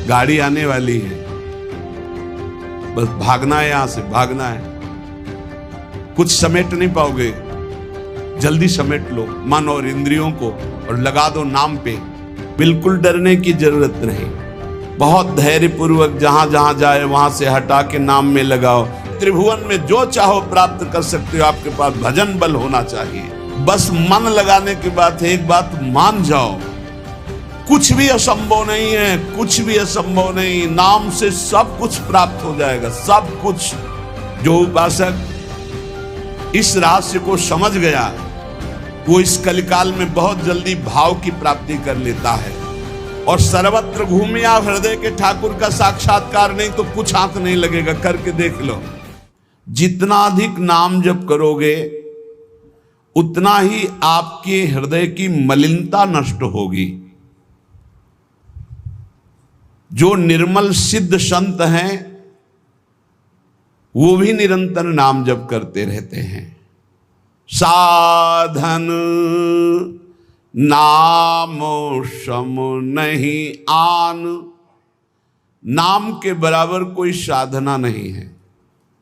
गाड़ी आने वाली है, बस भागना है, यहां से भागना है। कुछ समेट नहीं पाओगे, जल्दी समेट लो मन और इंद्रियों को और लगा दो नाम पे। बिल्कुल डरने की जरूरत नहीं, बहुत धैर्य पूर्वक जहां जहां जाए वहां से हटा के नाम में लगाओ। त्रिभुवन में जो चाहो प्राप्त कर सकते हो, आपके पास भजन बल होना चाहिए। बस मन लगाने की बात है। एक बात मान जाओ, कुछ भी असंभव नहीं है, कुछ भी असंभव नहीं। नाम से सब कुछ प्राप्त हो जाएगा, सब कुछ। जो उपासक इस रहस्य को समझ गया वो इस कलिकाल में बहुत जल्दी भाव की प्राप्ति कर लेता है। और सर्वत्र घूमिया हृदय के ठाकुर का साक्षात्कार नहीं तो कुछ हाथ नहीं लगेगा। करके देख लो, जितना अधिक नाम जप करोगे उतना ही आपके हृदय की मलिनता नष्ट होगी। जो निर्मल सिद्ध संत हैं वो भी निरंतर नाम जप करते रहते हैं। साधन नाम सम नहीं आन, नाम के बराबर कोई साधना नहीं है।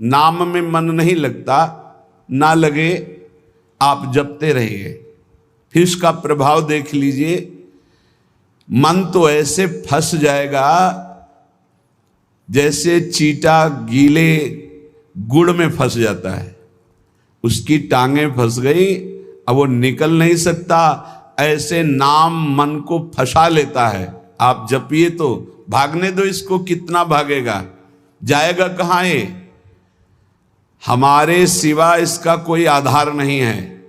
नाम में मन नहीं लगता, ना लगे, आप जपते रहिए, फिर इसका प्रभाव देख लीजिए। मन तो ऐसे फंस जाएगा जैसे चींटा गीले गुड़ में फंस जाता है, उसकी टांगें फंस गई, अब वो निकल नहीं सकता। ऐसे नाम मन को फंसा लेता है। आप जपिए तो भागने दो इसको, कितना भागेगा, जाएगा कहाँ ये? हमारे सिवा इसका कोई आधार नहीं है।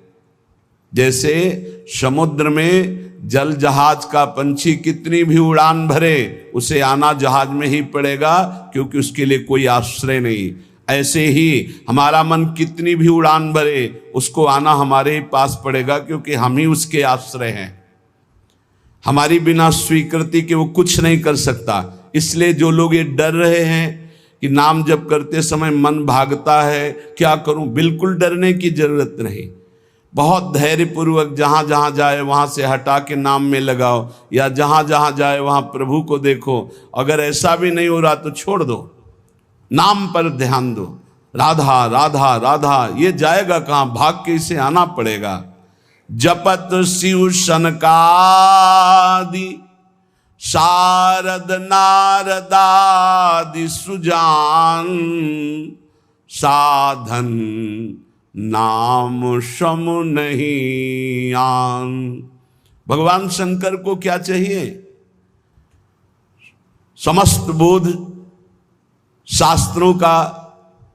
जैसे समुद्र में जल जहाज का पंछी कितनी भी उड़ान भरे, उसे आना जहाज में ही पड़ेगा, क्योंकि उसके लिए कोई आश्रय नहीं। ऐसे ही हमारा मन कितनी भी उड़ान भरे, उसको आना हमारे ही पास पड़ेगा, क्योंकि हम ही उसके आश्रय हैं। हमारी बिना स्वीकृति के वो कुछ नहीं कर सकता। इसलिए जो लोग ये डर रहे हैं कि नाम जप करते समय मन भागता है, क्या करूं, बिल्कुल डरने की जरूरत नहीं। बहुत धैर्य पूर्वक जहां जहां जाए वहां से हटा के नाम में लगाओ, या जहां जहां जाए वहां प्रभु को देखो। अगर ऐसा भी नहीं हो रहा तो छोड़ दो, नाम पर ध्यान दो। राधा राधा राधा, ये जाएगा कहां, भाग के इसे आना पड़ेगा। जपत शिव सनकादि शारद नारदादि सुजान, साधन नाम सम नहीं आन। भगवान शंकर को क्या चाहिए? समस्त बोध शास्त्रों का,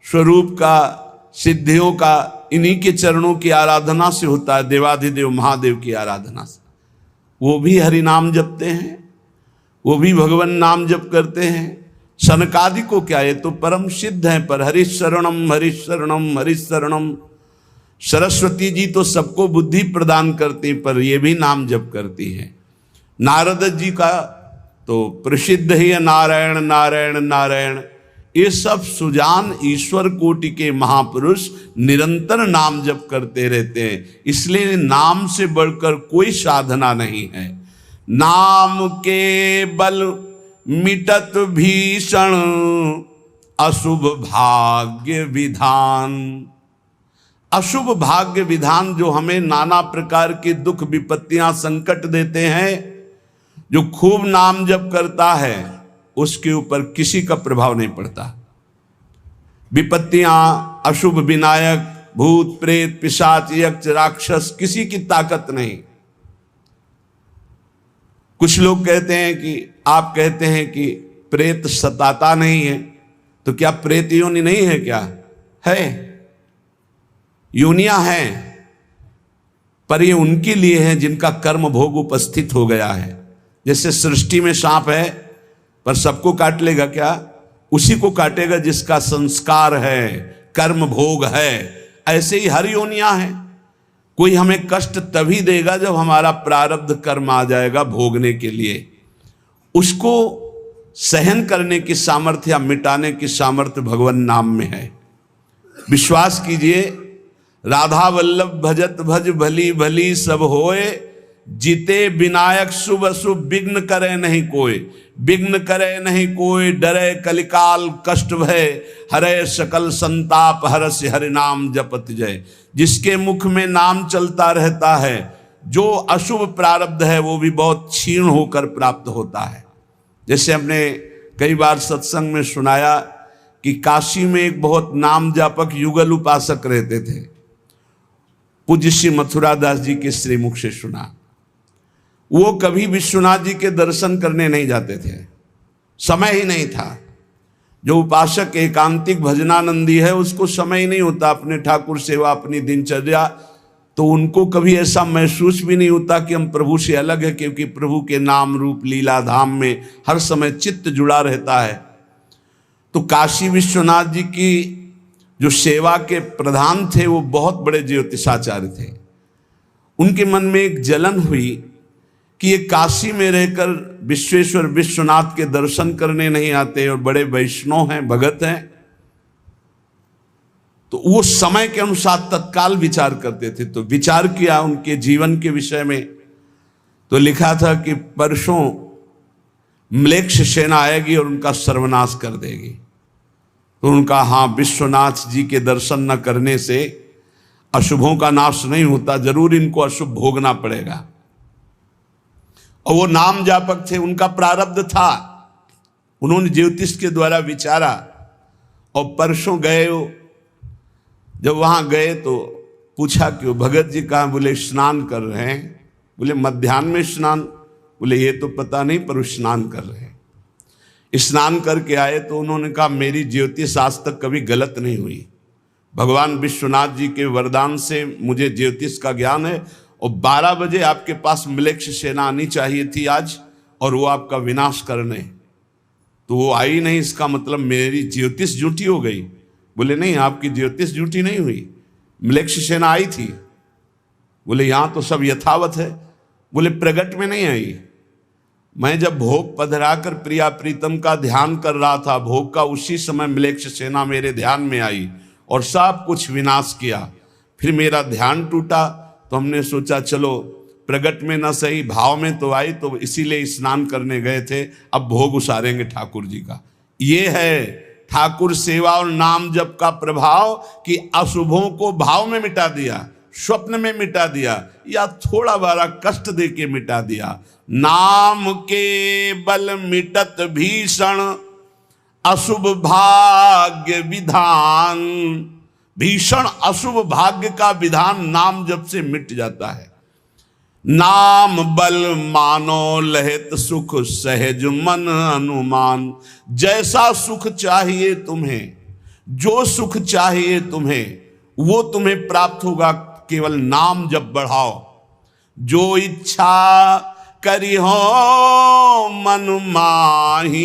स्वरूप का, सिद्धियों का इन्हीं के चरणों की आराधना से होता है, देवाधिदेव महादेव की आराधना से। वो भी हरि नाम जपते हैं, वो भी भगवान नाम जप करते हैं। सनकादि को क्या, ये तो परम सिद्ध है, पर हरिशरणम हरिशरणम हरिशरणम। सरस्वती जी तो सबको बुद्धि प्रदान करती, पर ये भी नाम जप करती है। नारद जी का तो प्रसिद्ध ही है नारायण नारायण नारायण। ये सब सुजान ईश्वर कोटि के महापुरुष निरंतर नाम जप करते रहते हैं। इसलिए नाम से बढ़कर कोई साधना नहीं है। नाम के बल मिटत भीषण अशुभ भाग्य विधान। अशुभ भाग्य विधान जो हमें नाना प्रकार की दुख विपत्तियां संकट देते हैं, जो खूब नाम जप करता है उसके ऊपर किसी का प्रभाव नहीं पड़ता। विपत्तियां, अशुभ विनायक, भूत प्रेत पिशाच यक्ष राक्षस, किसी की ताकत नहीं। कुछ लोग कहते हैं कि, आप कहते हैं कि प्रेत सताता नहीं है, तो क्या प्रेत योनि नहीं है? क्या है? योनियां हैं, पर ये उनके लिए है जिनका कर्म भोग उपस्थित हो गया है। जैसे सृष्टि में सांप है, पर सबको काट लेगा क्या? उसी को काटेगा जिसका संस्कार है, कर्म भोग है। ऐसे ही हर योनियां हैं। कोई हमें कष्ट तभी देगा जब हमारा प्रारब्ध कर्म आ जाएगा भोगने के लिए। उसको सहन करने की सामर्थ्य या मिटाने की सामर्थ्य भगवान नाम में है। विश्वास कीजिए, राधा वल्लभ भजत भज भली भली सब होए, जीते विनायक शुभ अशुभ विघ्न करे नहीं कोई, विघ्न करे नहीं कोई, डरे कलिकाल कष्ट भय, हरे सकल संताप हरसि हरि नाम जपत जय। जिसके मुख में नाम चलता रहता है, जो अशुभ प्रारब्ध है वो भी बहुत क्षीण होकर प्राप्त होता है। जैसे हमने कई बार सत्संग में सुनाया कि काशी में एक बहुत नाम जापक युगल उपासक रहते थे। पूज्य श्री मथुरा दास जी के श्रीमुख से सुना, वो कभी विश्वनाथ जी के दर्शन करने नहीं जाते थे, समय ही नहीं था। जो उपासक एकांतिक भजनानंदी है उसको समय ही नहीं होता अपने ठाकुर सेवा, अपनी दिनचर्या, तो उनको कभी ऐसा महसूस भी नहीं होता कि हम प्रभु से अलग है, क्योंकि प्रभु के नाम रूप लीला धाम में हर समय चित्त जुड़ा रहता है। तो काशी विश्वनाथ जी की जो सेवा के प्रधान थे वो बहुत बड़े ज्योतिषाचार्य थे। उनके मन में एक जलन हुई कि ये काशी में रहकर विश्वेश्वर विश्वनाथ के दर्शन करने नहीं आते और बड़े वैष्णव हैं, भगत हैं। तो वो समय के अनुसार तत्काल विचार करते थे। तो विचार किया उनके जीवन के विषय में, तो लिखा था कि परसों म्लेच्छ सेना आएगी और उनका सर्वनाश कर देगी। तो उनका हाँ, विश्वनाथ जी के दर्शन न करने से अशुभों का नाश नहीं होता, जरूर इनको अशुभ भोगना पड़ेगा। और वो नाम जापक थे, उनका प्रारब्ध था। उन्होंने ज्योतिष के द्वारा विचारा और परसों गए। जब वहां गए तो पूछा कि वो भगत जी कहाँ? बोले स्नान कर रहे हैं। बोले मध्याह्न में स्नान? बोले ये तो पता नहीं, पर स्नान कर रहे हैं। स्नान करके आए तो उन्होंने कहा मेरी ज्योतिष आज तक कभी गलत नहीं हुई। भगवान विश्वनाथ जी के वरदान से मुझे ज्योतिष का ज्ञान है, और 12 बजे आपके पास म्लेच्छ सेना आनी चाहिए थी आज, और वो आपका विनाश करने, तो वो आई नहीं, इसका मतलब मेरी ज्योतिष झूठी हो गई। बोले नहीं, आपकी ज्योतिष झूठी नहीं हुई, म्लेच्छ सेना आई थी। बोले यहाँ तो सब यथावत है। बोले प्रगट में नहीं आई, मैं जब भोग पधराकर प्रिया प्रीतम का ध्यान कर रहा था भोग का, उसी समय म्लेच्छ सेना मेरे ध्यान में आई और सब कुछ विनाश किया। फिर मेरा ध्यान टूटा, तो हमने सोचा चलो प्रगट में न सही भाव में तो आई, तो इसीलिए स्नान करने गए थे, अब भोग उसारेंगे ठाकुर जी का। ये है ठाकुर सेवा और नाम जप का प्रभाव कि अशुभों को भाव में मिटा दिया, स्वप्न में मिटा दिया, या थोड़ा बड़ा कष्ट दे के मिटा दिया। नाम के बल मिटत भीषण अशुभ भाग्य विधान। भीषण अशुभ भाग्य का विधान नाम जप से मिट जाता है। नाम बल मानो लहित सुख सहज मन अनुमान। जैसा सुख चाहिए तुम्हें, जो सुख चाहिए तुम्हें, वो तुम्हें प्राप्त होगा, केवल नाम जप बढ़ाओ। जो इच्छा करी हो मन माही,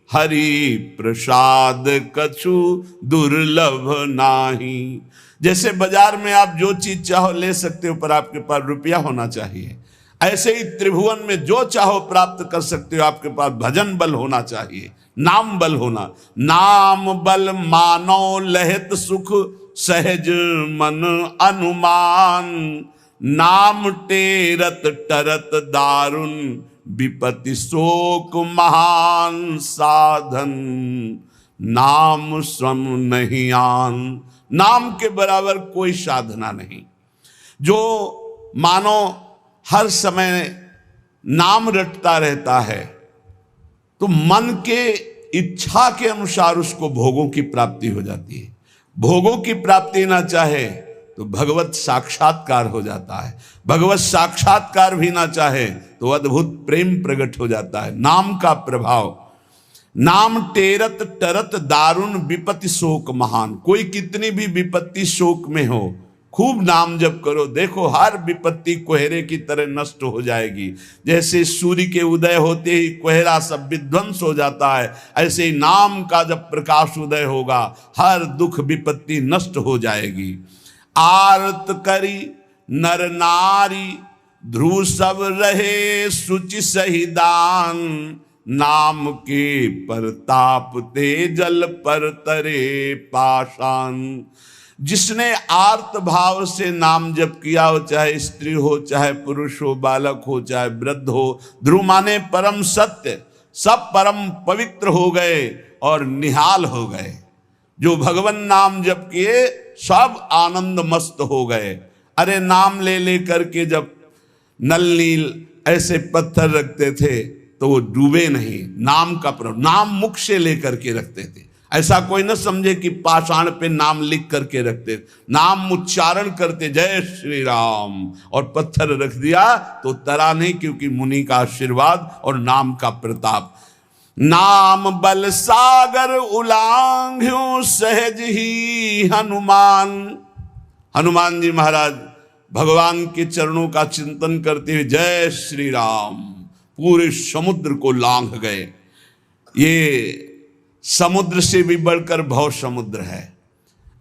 हरि प्रसाद कछु दुर्लभ नाही। जैसे बाजार में आप जो चीज चाहो ले सकते हो, पर आपके पास रुपया होना चाहिए। ऐसे ही त्रिभुवन में जो चाहो प्राप्त कर सकते हो, आपके पास भजन बल होना चाहिए, नाम बल होना। नाम बल मानो लहित सुख सहज मन अनुमान। नाम टेरत टरत दारुण विपत्ति शोक महान साधन। नाम श्रम नहीं आन। नाम के बराबर कोई साधना नहीं। जो मानो हर समय नाम रटता रहता है, तो मन के इच्छा के अनुसार उसको भोगों की प्राप्ति हो जाती है। भोगों की प्राप्ति ना चाहे तो भगवत साक्षात्कार हो जाता है। भगवत साक्षात्कार भी ना चाहे तो अद्भुत प्रेम प्रकट हो जाता है। नाम का प्रभाव। नाम टेरत टरत दारुण विपत्ति शोक महान। कोई कितनी भी विपत्ति शोक में हो, खूब नाम जप करो, देखो हर विपत्ति कोहरे की तरह नष्ट हो जाएगी। जैसे सूर्य के उदय होते ही कोहरा सब विध्वंस हो जाता है, ऐसे ही नाम का जब प्रकाश उदय होगा हर दुख विपत्ति नष्ट हो जाएगी। आरत करी नर नारी ध्रुव सब रहे सुचि सही दान। नाम के परताप ते जल पर तरे पाषाण। जिसने आर्त भाव से नाम जप किया हो, चाहे स्त्री हो, चाहे पुरुष हो, बालक हो, चाहे वृद्ध हो, ध्रुव माने परम सत्य, सब परम पवित्र हो गए और निहाल हो गए। जो भगवान नाम जप किए सब आनंद मस्त हो गए। अरे नाम ले ले करके जब नल नील ऐसे पत्थर रखते थे तो वो डूबे नहीं, नाम का प्रभाव, नाम मुख से लेकर के रखते थे। ऐसा कोई न समझे कि पाषाण पे नाम लिख करके रखते, नाम उच्चारण करते, जय श्री राम, और पत्थर रख दिया तो तरा नहीं, क्योंकि मुनि का आशीर्वाद और नाम का प्रताप। नाम बल सागर उलांघ्यो सहज ही हनुमान। हनुमान जी महाराज भगवान के चरणों का चिंतन करते हुए जय श्री राम, पूरे समुद्र को लांघ गए। ये समुद्र से भी बढ़कर भव समुद्र है।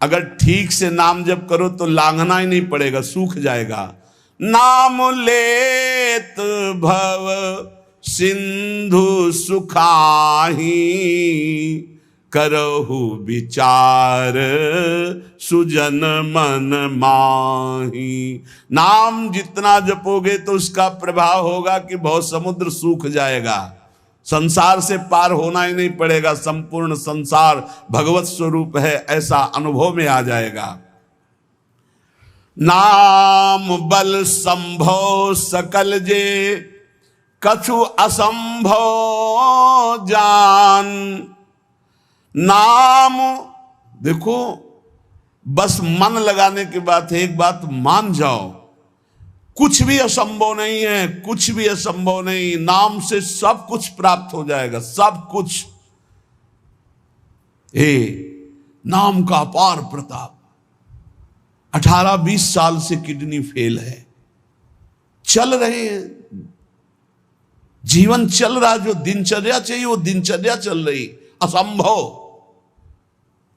अगर ठीक से नाम जप करो तो लांघना ही नहीं पड़ेगा, सूख जाएगा। नाम लेत भव सिंधु सुखाही, करहु विचार सुजन मन माही। नाम जितना जपोगे तो उसका प्रभाव होगा कि बहुत समुद्र सूख जाएगा, संसार से पार होना ही नहीं पड़ेगा, संपूर्ण संसार भगवत स्वरूप है ऐसा अनुभव में आ जाएगा। नाम बल संभव सकल जे, कछु असंभव जान। नाम देखो, बस मन लगाने की बात है। एक बात मान जाओ, कुछ भी असंभव नहीं है, कुछ भी असंभव नहीं। नाम से सब कुछ प्राप्त हो जाएगा, सब कुछ। नाम का अपार प्रताप। 18-20 साल से किडनी फेल है, चल रहे हैं, जीवन चल रहा, जो दिनचर्या चाहिए वो दिनचर्या चल रही। असंभव,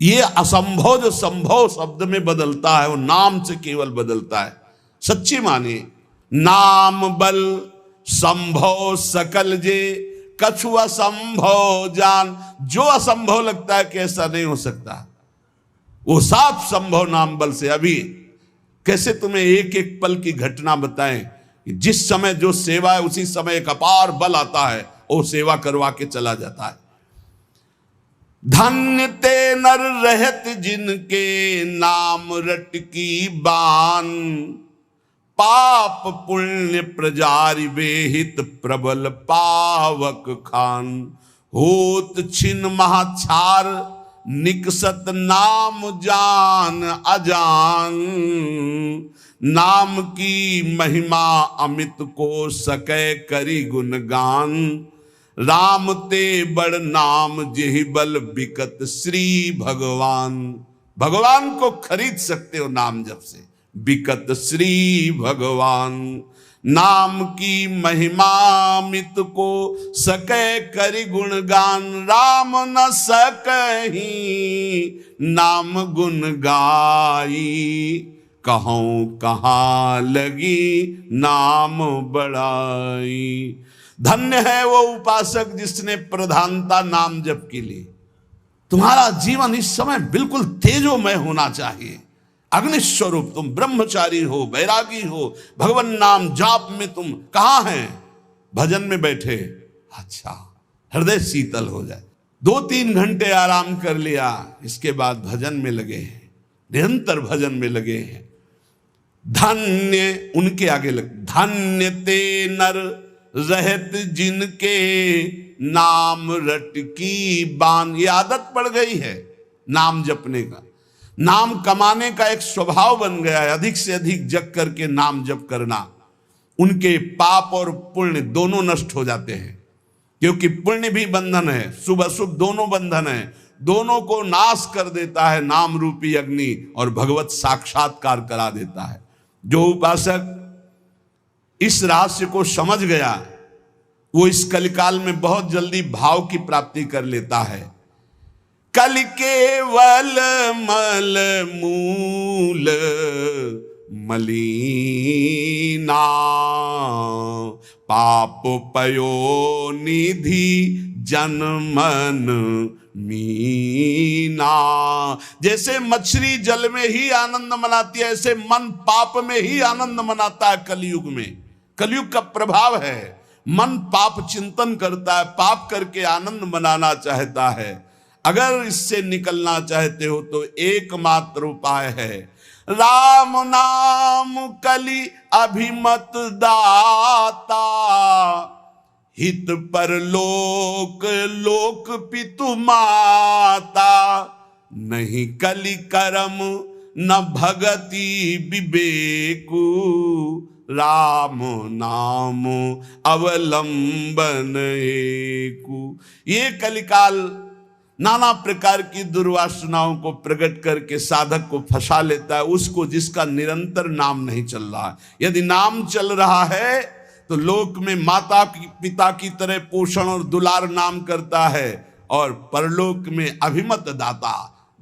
ये असंभव जो संभव शब्द में बदलता है वो नाम से केवल बदलता है। सच्ची माने, नाम बल संभव सकल जे, कछु असंभव जान। जो असंभव लगता है कि ऐसा नहीं हो सकता, वो साफ संभव नाम बल से। अभी कैसे तुम्हें एक एक पल की घटना बताएं, जिस समय जो सेवा है उसी समय एक अपार बल आता है, वो सेवा करवा के चला जाता है। धन्य ते नर रहत जिनके नाम रट की बान, पाप पुण्य प्रजारि बेहित प्रबल पावक खान। होत छिन महाछार निकसत नाम जान अजान, नाम की महिमा अमित को सकै करी गुणगान। राम ते बड़ नाम जेहि बल बिकत श्री भगवान। भगवान को खरीद सकते हो नाम जप से, बिकत श्री भगवान। नाम की महिमा मित को सकै करि गुणगान, राम न सकहि नाम गुण गाई। कहूं कहाँ लगी नाम बड़ाई। धन्य है वो उपासक जिसने प्रधानता नाम जप के लिए। तुम्हारा जीवन इस समय बिल्कुल तेजोमय होना चाहिए, अग्नि स्वरूप। तुम ब्रह्मचारी हो, बैरागी हो, भगवान नाम जाप में तुम कहाँ हैं? भजन में बैठे, अच्छा हृदय शीतल हो जाए। 2-3 घंटे आराम कर लिया, इसके बाद भजन में लगे हैं, निरंतर भजन में लगे हैं। धन्य उनके आगे लग, धन्य ते नर रहत जिनके नाम रट की बान। ये आदत पड़ गई है नाम जपने का, नाम कमाने का एक स्वभाव बन गया है। अधिक से अधिक जग करके नाम जप करना, उनके पाप और पुण्य दोनों नष्ट हो जाते हैं, क्योंकि पुण्य भी बंधन है, शुभ अशुभ दोनों बंधन है, दोनों को नाश कर देता है नाम रूपी अग्नि, और भगवत साक्षात्कार करा देता है। जो उपासक इस रहस्य को समझ गया वो इस कलिकाल में बहुत जल्दी भाव की प्राप्ति कर लेता है। कल केवल मल मूल मलीना, पाप पयो निधि जन मन मीना। जैसे मछली जल में ही आनंद मनाती है, ऐसे मन पाप में ही आनंद मनाता है। कलयुग में, कलयुग का प्रभाव है, मन पाप चिंतन करता है, पाप करके आनंद मनाना चाहता है। अगर इससे निकलना चाहते हो तो एकमात्र उपाय है राम नाम कलि अभिमत दाता, हित पर लोक लोक पितु माता, नहीं कलि करम न भगति विवेकु, राम नाम अवलंबन एकु। ये कलिकाल नाना प्रकार की दुर्वासनाओं को प्रकट करके साधक को फंसा लेता है, उसको जिसका निरंतर नाम नहीं चल रहा है। यदि नाम चल रहा है तो लोक में माता पिता की तरह पोषण और दुलार नाम करता है, और परलोक में अभिमत दाता,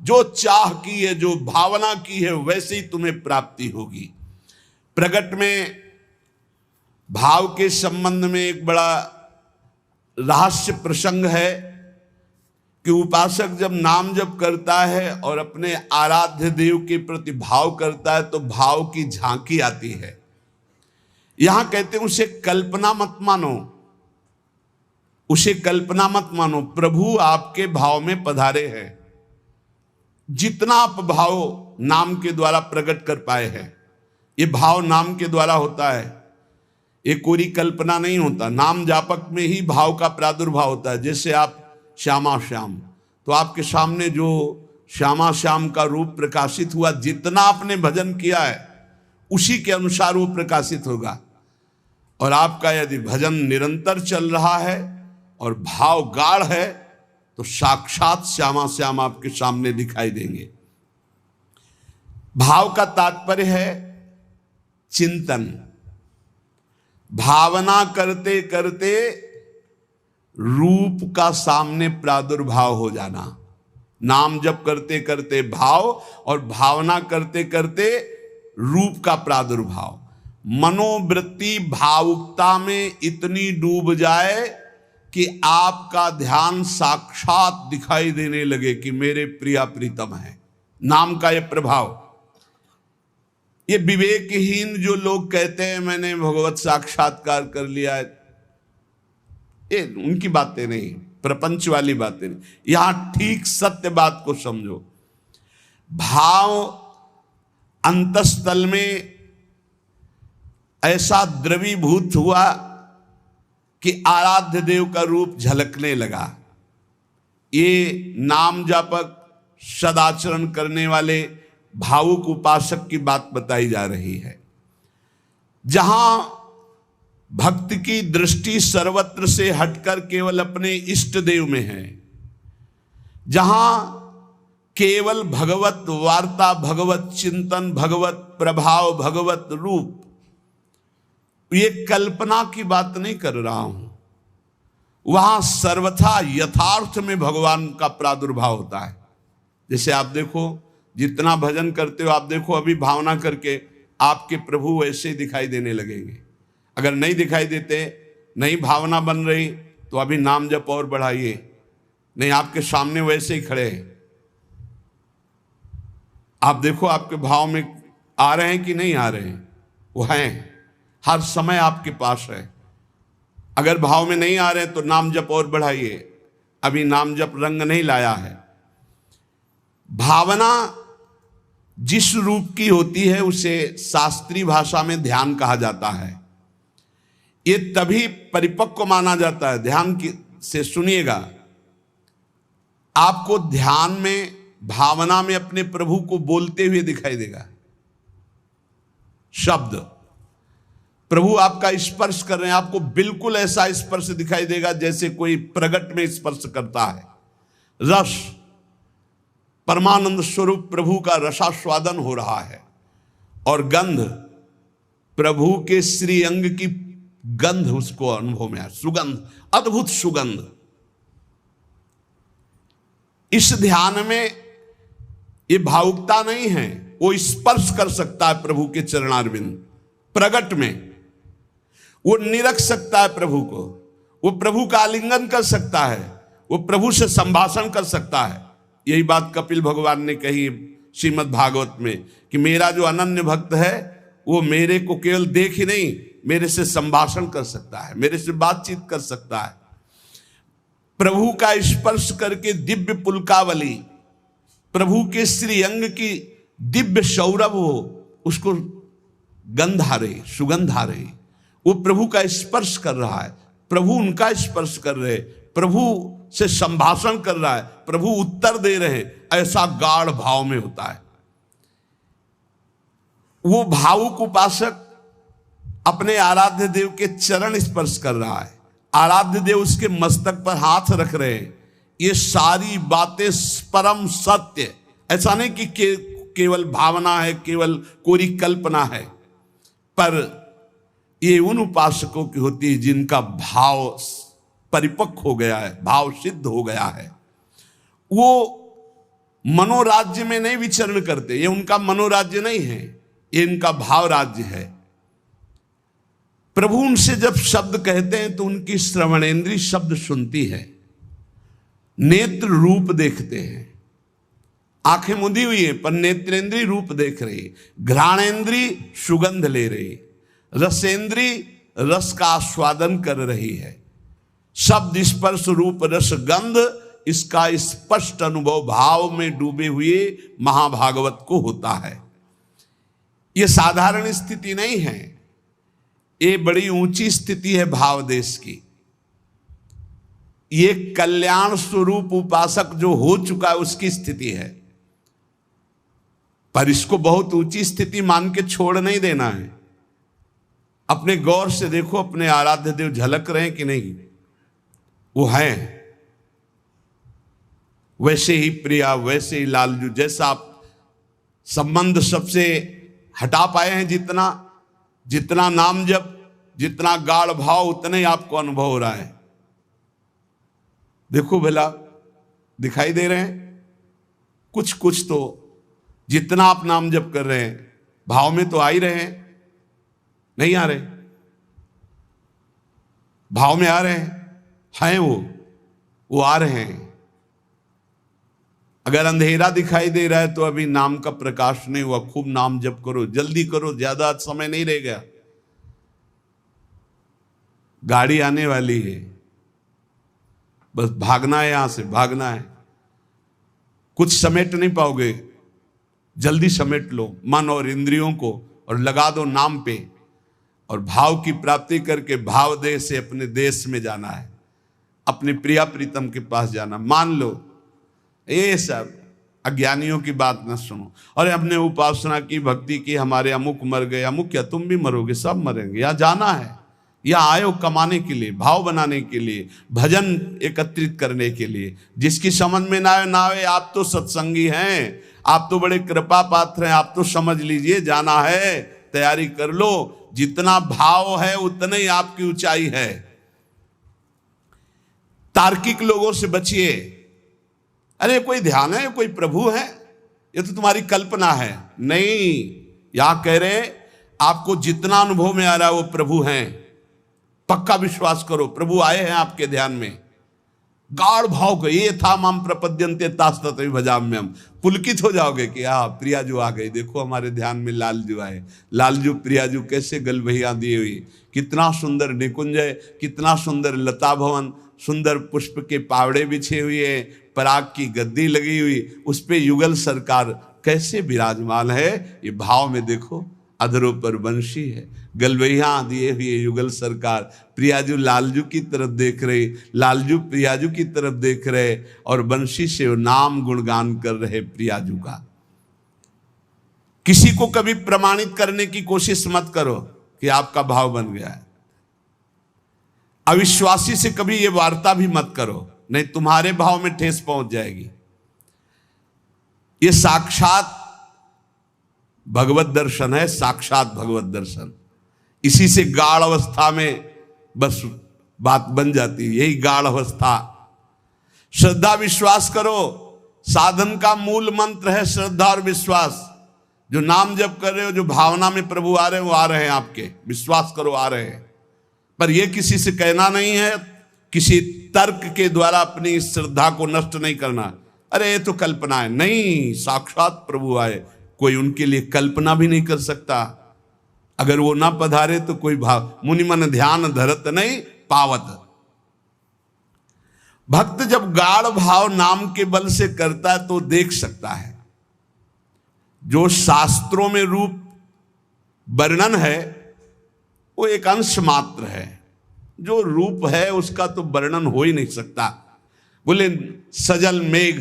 जो चाह की है, जो भावना की है, वैसे ही तुम्हें प्राप्ति होगी। प्रकट में भाव के संबंध में एक बड़ा रहस्य प्रसंग है कि उपासक जब नाम जप करता है और अपने आराध्य देव के प्रति भाव करता है तो भाव की झांकी आती है। यहां कहते हैं उसे कल्पना मत मानो, उसे कल्पना मत मानो, प्रभु आपके भाव में पधारे हैं। जितना आप भाव नाम के द्वारा प्रकट कर पाए हैं, ये भाव नाम के द्वारा होता है, ये कोई कल्पना नहीं होता। नाम जापक में ही भाव का प्रादुर्भाव होता है। जैसे आप श्यामा श्याम, तो आपके सामने जो श्यामा श्याम का रूप प्रकाशित हुआ, जितना आपने भजन किया है उसी के अनुसार वो प्रकाशित होगा। और आपका यदि भजन निरंतर चल रहा है और भाव गाढ़ है तो साक्षात श्यामा श्याम आपके सामने दिखाई देंगे। भाव का तात्पर्य है चिंतन, भावना करते करते रूप का सामने प्रादुर्भाव हो जाना। नाम जप करते करते भाव और भावना करते करते रूप का प्रादुर्भाव। मनोवृत्ति भावुकता में इतनी डूब जाए कि आपका ध्यान साक्षात दिखाई देने लगे कि मेरे प्रिया प्रीतम है। नाम का यह प्रभाव। ये विवेकहीन जो लोग कहते हैं मैंने भगवत साक्षात्कार कर लिया है, ये उनकी बातें नहीं, प्रपंच वाली बातें नहीं। यहां ठीक सत्य बात को समझो। भाव अंतस्थल में ऐसा द्रवीभूत हुआ कि आराध्य देव का रूप झलकने लगा। ये नाम जापक सदाचरण करने वाले भावुक उपासक की बात बताई जा रही है। जहां भक्त की दृष्टि सर्वत्र से हटकर केवल अपने इष्ट देव में है, जहां केवल भगवत वार्ता, भगवत चिंतन, भगवत प्रभाव, भगवत रूप, ये कल्पना की बात नहीं कर रहा हूं, वहां सर्वथा यथार्थ में भगवान का प्रादुर्भाव होता है। जैसे आप देखो, जितना भजन करते हो आप देखो, अभी भावना करके आपके प्रभु वैसे दिखाई देने लगेंगे। अगर नहीं दिखाई देते, नहीं भावना बन रही, तो अभी नाम जप और बढ़ाइए, नहीं आपके सामने वैसे ही खड़े हैं। आप देखो आपके भाव में आ रहे हैं कि नहीं आ रहे हैं, वो हैं, हर समय आपके पास है। अगर भाव में नहीं आ रहे हैं तो नाम जप और बढ़ाइए, अभी नाम जप रंग नहीं लाया है। भावना जिस रूप की होती है उसे शास्त्रीय भाषा में ध्यान कहा जाता है। ये तभी परिपक्व माना जाता है। ध्यान से सुनिएगा, आपको ध्यान में, भावना में अपने प्रभु को बोलते हुए दिखाई देगा। शब्द प्रभु आपका स्पर्श कर रहे हैं, आपको बिल्कुल ऐसा स्पर्श दिखाई देगा जैसे कोई प्रगट में स्पर्श करता है। रस, परमानंद स्वरूप प्रभु का रसास्वादन हो रहा है। और गंध, प्रभु के श्री अंग की गंध उसको अनुभव में है, सुगंध, अद्भुत सुगंध। इस ध्यान में ये भावुकता नहीं है, वो स्पर्श कर सकता है प्रभु के चरणारविंद। प्रगट में वो निरख सकता है प्रभु को, वो प्रभु का आलिंगन कर सकता है, वो प्रभु से संभाषण कर सकता है। यही बात कपिल भगवान ने कही श्रीमद् भागवत में कि मेरा जो अनन्य भक्त है वो मेरे को केवल देख ही नहीं, मेरे से संभाषण कर सकता है, मेरे से बातचीत कर सकता है। प्रभु का स्पर्श करके दिव्य पुलकावली, प्रभु के श्री अंग की दिव्य सौरभ हो, उसको गंध आ रही, सुगंध आ रही, वो प्रभु का स्पर्श कर रहा है, प्रभु उनका स्पर्श कर रहे, प्रभु से संभाषण कर रहा है, प्रभु उत्तर दे रहे, ऐसा गाढ़ भाव में होता है। वो भावुक उपासक अपने आराध्य देव के चरण स्पर्श कर रहा है, आराध्य देव उसके मस्तक पर हाथ रख रहे हैं। ये सारी बातें परम सत्य, ऐसा नहीं कि केवल भावना है, केवल कोरी कल्पना है, पर ये उन उपासकों की होती है जिनका भाव परिपक्व हो गया है, भाव सिद्ध हो गया है। वो मनोराज्य में नहीं विचरण करते, ये उनका मनोराज्य नहीं है, ये इनका भाव राज्य है। प्रभु उनसे जब शब्द कहते हैं तो उनकी श्रवणेंद्री शब्द सुनती है, नेत्र रूप देखते हैं, आंखें मुदी हुई है पर नेत्रेंद्री रूप देख रही, घ्राणेंद्री सुगंध ले रही, रसेंद्री रस का आस्वादन कर रही है। शब्द स्पर्श रूप रस गंध, इसका स्पष्ट अनुभव भाव में डूबे हुए महाभागवत को होता है। यह साधारण स्थिति नहीं है, ये बड़ी ऊंची स्थिति है भाव देश की। ये कल्याण स्वरूप उपासक जो हो चुका है उसकी स्थिति है, पर इसको बहुत ऊंची स्थिति मान के छोड़ नहीं देना है। अपने गौर से देखो, अपने आराध्य देव झलक रहे हैं कि नहीं? वो हैं वैसे ही प्रिया, वैसे ही लालजू, जैसा आप संबंध सबसे हटा पाए हैं, जितना नाम जप, जितना गाढ़ भाव, उतना ही आपको अनुभव हो रहा है। देखो भला, दिखाई दे रहे हैं कुछ तो, जितना आप नाम जप कर रहे हैं भाव में तो आ ही रहे हैं, नहीं आ रहे? भाव में आ रहे हैं वो आ रहे हैं। अगर अंधेरा दिखाई दे रहा है तो अभी नाम का प्रकाश नहीं हुआ। खूब नाम जप करो, जल्दी करो, ज्यादा समय नहीं रह गया, गाड़ी आने वाली है, बस भागना है, यहां से भागना है। कुछ समेट नहीं पाओगे, जल्दी समेट लो मन और इंद्रियों को और लगा दो नाम पे, और भाव की प्राप्ति करके भाव देश से अपने देश में जाना है, अपने प्रिया प्रीतम के पास जाना। मान लो, ये सब अज्ञानियों की बात न सुनो। और हमने उपासना की, भक्ति की, हमारे अमुक मर गए, अमुक क्या, तुम भी मरोगे, सब मरेंगे। यहाँ जाना है, यहाँ आयो कमाने के लिए, भाव बनाने के लिए, भजन एकत्रित करने के लिए। जिसकी समझ में ना आए, आप तो सत्संगी हैं, आप तो बड़े कृपा पात्र हैं, आप तो समझ लीजिए, जाना है, तैयारी कर लो। जितना भाव है उतना ही आपकी ऊंचाई है। तार्किक लोगों से बचिए। अरे कोई ध्यान है, कोई प्रभु है, ये तो तुम्हारी कल्पना है। नहीं, यहां कह रहे आपको जितना अनुभव में आ रहा है वो प्रभु हैं। पक्का विश्वास करो, प्रभु आए हैं आपके ध्यान में। गाढ़ भाव को, ये था माम प्रपद्यन्ते तास्तत भजाम्यम। पुलकित हो जाओगे कि हाँ, प्रियाजू आ गई, देखो हमारे ध्यान में लालजू आए। लालजू प्रियाजू कैसे गलबहिया दी हुई, कितना सुंदर निकुंज है, कितना सुंदर लता भवन, सुंदर पुष्प के पावड़े बिछे हुए, पराग की गद्दी लगी हुई, उस पे युगल सरकार कैसे विराजमान है। ये भाव में देखो, अधरों पर बंशी है, गलबैया दिए हुए युगल सरकार, प्रियाजू लालजू की तरफ देख रहे, लालजू प्रियाजू की तरफ देख रहे, और बंशी से नाम गुणगान कर रहे प्रियाजू का। किसी को कभी प्रमाणित करने की कोशिश मत करो कि आपका भाव बन गया है। अविश्वासी से कभी ये वार्ता भी मत करो, नहीं तुम्हारे भाव में ठेस पहुंच जाएगी। ये साक्षात भगवत दर्शन है, साक्षात भगवत दर्शन। इसी से गाढ़ अवस्था में बस बात बन जाती है, यही गाढ़ अवस्था। श्रद्धा विश्वास करो, साधन का मूल मंत्र है श्रद्धा और विश्वास। जो नाम जप कर रहे हो, जो भावना में प्रभु आ रहे हैं, वो आ रहे हैं आपके, विश्वास करो आ रहे हैं। पर यह किसी से कहना नहीं है किसी तर्क के द्वारा अपनी श्रद्धा को नष्ट नहीं करना। अरे ये तो कल्पना है, नहीं, साक्षात प्रभु आए, कोई उनके लिए कल्पना भी नहीं कर सकता। अगर वो ना पधारे तो कोई भाव, मुनि मन ध्यान धरत नहीं पावत। भक्त जब गाढ़ भाव नाम के बल से करता है तो देख सकता है। जो शास्त्रों में रूप वर्णन है वो एक अंश मात्र है, जो रूप है उसका तो वर्णन हो ही नहीं सकता। बोले सजल मेघ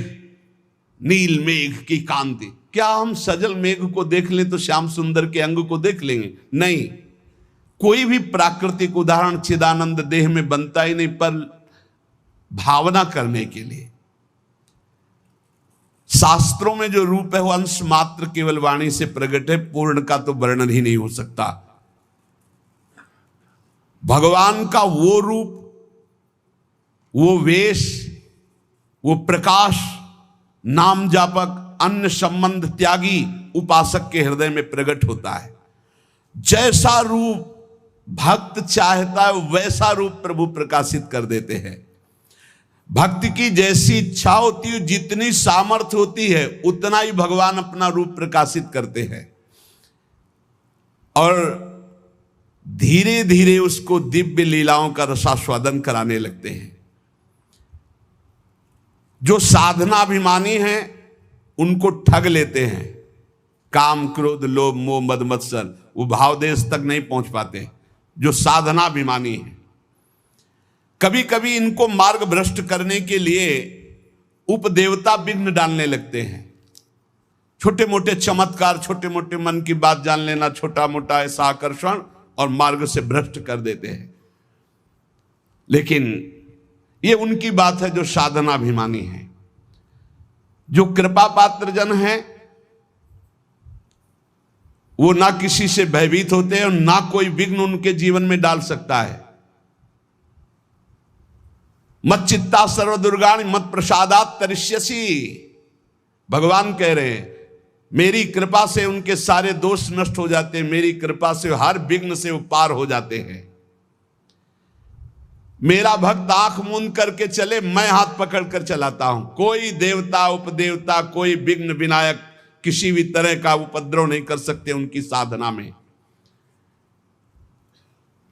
नील मेघ की कांति, क्या हम सजल मेघ को देख लें तो श्याम सुंदर के अंग को देख लेंगे? नहीं, कोई भी प्राकृतिक उदाहरण चिदानंद देह में बनता ही नहीं, पर भावना करने के लिए। शास्त्रों में जो रूप है वो अंश मात्र केवल वाणी से प्रकट है, पूर्ण का तो वर्णन ही नहीं हो सकता। भगवान का वो रूप, वो वेश, वो प्रकाश नाम जापक अन्य संबंध त्यागी उपासक के हृदय में प्रकट होता है। जैसा रूप भक्त चाहता है वैसा रूप प्रभु प्रकाशित कर देते हैं। भक्ति की जैसी इच्छा होती है, जितनी सामर्थ्य होती है, उतना ही भगवान अपना रूप प्रकाशित करते हैं और धीरे धीरे उसको दिव्य लीलाओं का रसास्वादन कराने लगते हैं। जो साधनाभिमानी हैं उनको ठग लेते हैं। काम क्रोध लोभ मोह मद मत्सर, वो भावदेश तक नहीं पहुंच पाते जो साधनाभिमानी हैं। कभी कभी इनको मार्ग भ्रष्ट करने के लिए उपदेवता विघ्न डालने लगते हैं। छोटे मोटे चमत्कार, छोटे मोटे मन की बात जान लेना, छोटा मोटा ऐसा आकर्षण, और मार्ग से भ्रष्ट कर देते हैं। लेकिन ये उनकी बात है जो साधनाभिमानी है। जो कृपा पात्र जन है वो ना किसी से भयभीत होते हैं और ना कोई विघ्न उनके जीवन में डाल सकता है। मत चित्ता सर्व दुर्गाणि मत प्रसादात तरिष्यसि, भगवान कह रहे हैं मेरी कृपा से उनके सारे दोष नष्ट हो जाते हैं, मेरी कृपा से हर विघ्न से वो पार हो जाते हैं। मेरा भक्त आंख मूंद करके चले, मैं हाथ पकड़ कर चलाता हूं। कोई देवता उपदेवता कोई विघ्न विनायक किसी भी तरह का उपद्रव नहीं कर सकते उनकी साधना में।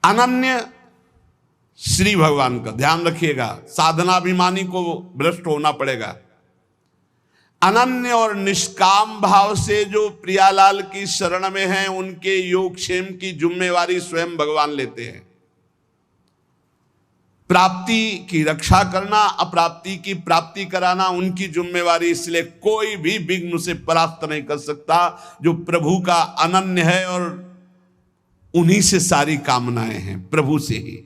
अनन्य श्री भगवान का ध्यान रखिएगा, साधनाभिमानी को भ्रष्ट होना पड़ेगा। अनन्य और निष्काम भाव से जो प्रियालाल की शरण में हैं उनके योगक्षेम की जिम्मेवारी स्वयं भगवान लेते हैं। प्राप्ति की रक्षा करना, अप्राप्ति की प्राप्ति कराना उनकी जिम्मेवारी, इसलिए कोई भी विघ्न से परास्त नहीं कर सकता जो प्रभु का अनन्य है और उन्हीं से सारी कामनाएं हैं, प्रभु से ही।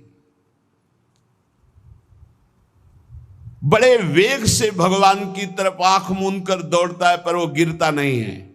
बड़े वेग से भगवान की तरफ आंख मूंद कर दौड़ता है पर वो गिरता नहीं है।